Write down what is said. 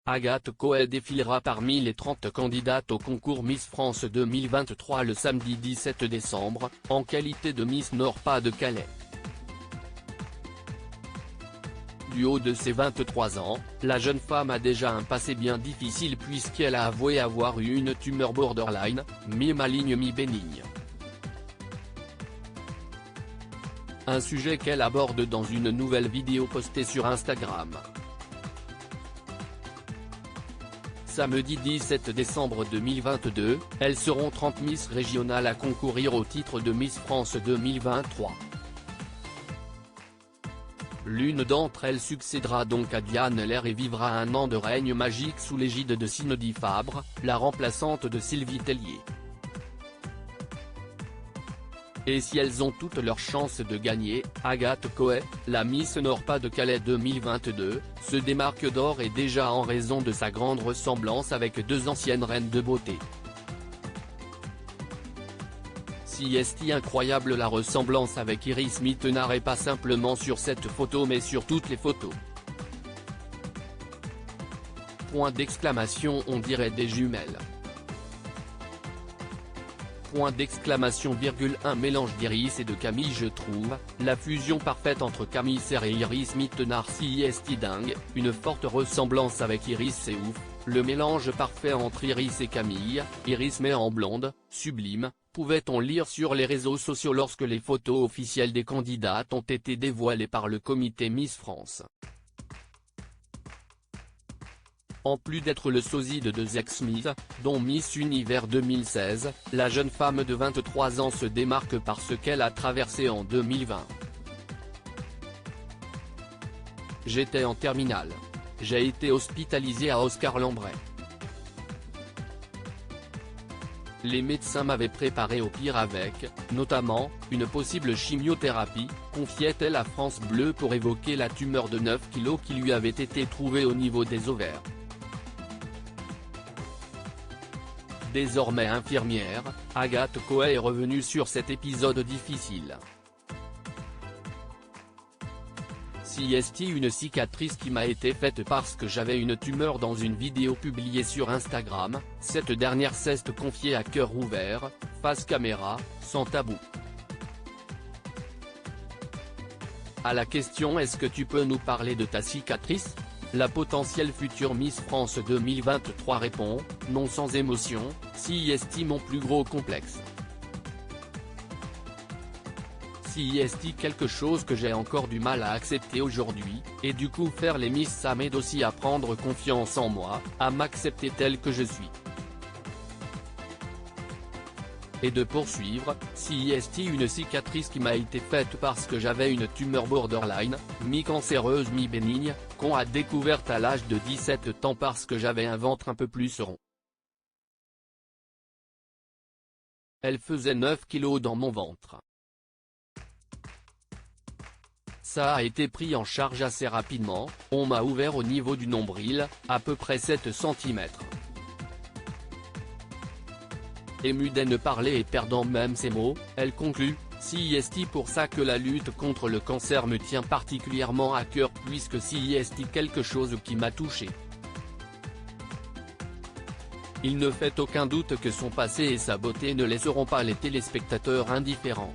Agathe Coët défilera parmi les 30 candidates au concours Miss France 2023 le samedi 17 décembre, en qualité de Miss Nord-Pas-de-Calais. Du haut de ses 23 ans, la jeune femme a déjà un passé bien difficile puisqu'elle a avoué avoir eu une tumeur borderline, mi-maligne mi-bénigne. Un sujet qu'elle aborde dans une nouvelle vidéo postée sur Instagram. Samedi 17 décembre 2022, elles seront 30 Miss régionales à concourir au titre de Miss France 2023. L'une d'entre elles succédera donc à Diane Lair et vivra un an de règne magique sous l'égide de Cindy Fabre, la remplaçante de Sylvie Tellier. Et si elles ont toutes leurs chances de gagner, Agathe Coët, la Miss Nord-Pas-de-Calais 2022, se démarque d'ores et déjà en raison de sa grande ressemblance avec deux anciennes reines de beauté. Si est incroyable la ressemblance avec Iris Mittenard et pas simplement sur cette photo mais sur toutes les photos. Point d'exclamation, on dirait des jumelles. Point d'exclamation virgule, un mélange d'Iris et de Camille. Je trouve la fusion parfaite entre Camille Serre et Iris Mittenard. Si est dingue, une forte ressemblance avec Iris, c'est ouf, le mélange parfait entre Iris et Camille, Iris mais en blonde, sublime, pouvait-on lire sur les réseaux sociaux lorsque les photos officielles des candidates ont été dévoilées par le comité Miss France. En plus d'être le sosie de deux ex-Miss, dont Miss Univers 2016, la jeune femme de 23 ans se démarque par ce qu'elle a traversé en 2020. J'étais en terminale. J'ai été hospitalisée à Oscar-Lambret. Les médecins m'avaient préparé au pire avec, notamment, une possible chimiothérapie, confiait-elle à France Bleu pour évoquer la tumeur de 9 kg qui lui avait été trouvée au niveau des ovaires. Désormais infirmière, Agathe Coët est revenue sur cet épisode difficile. Si est une cicatrice qui m'a été faite parce que j'avais une tumeur dans une vidéo publiée sur Instagram, cette dernière s'est confiée à cœur ouvert, face caméra, sans tabou. À la question est-ce que tu peux nous parler de ta cicatrice ? La potentielle future Miss France 2023 répond, non sans émotion, si est mon plus gros complexe. Si est quelque chose que j'ai encore du mal à accepter aujourd'hui, et du coup faire les Miss ça m'aide aussi à prendre confiance en moi, à m'accepter telle que je suis. Et de poursuivre, si est une cicatrice qui m'a été faite parce que j'avais une tumeur borderline, mi-cancéreuse mi-bénigne, qu'on a découverte à l'âge de 17 ans parce que j'avais un ventre un peu plus rond. Elle faisait 9 kg dans mon ventre. Ça a été pris en charge assez rapidement, on m'a ouvert au niveau du nombril, à peu près 7 cm. Émue d'en parler et perdant même ses mots, elle conclut, si est pour ça que la lutte contre le cancer me tient particulièrement à cœur puisque si est quelque chose qui m'a touché. Il ne fait aucun doute que son passé et sa beauté ne laisseront pas les téléspectateurs indifférents.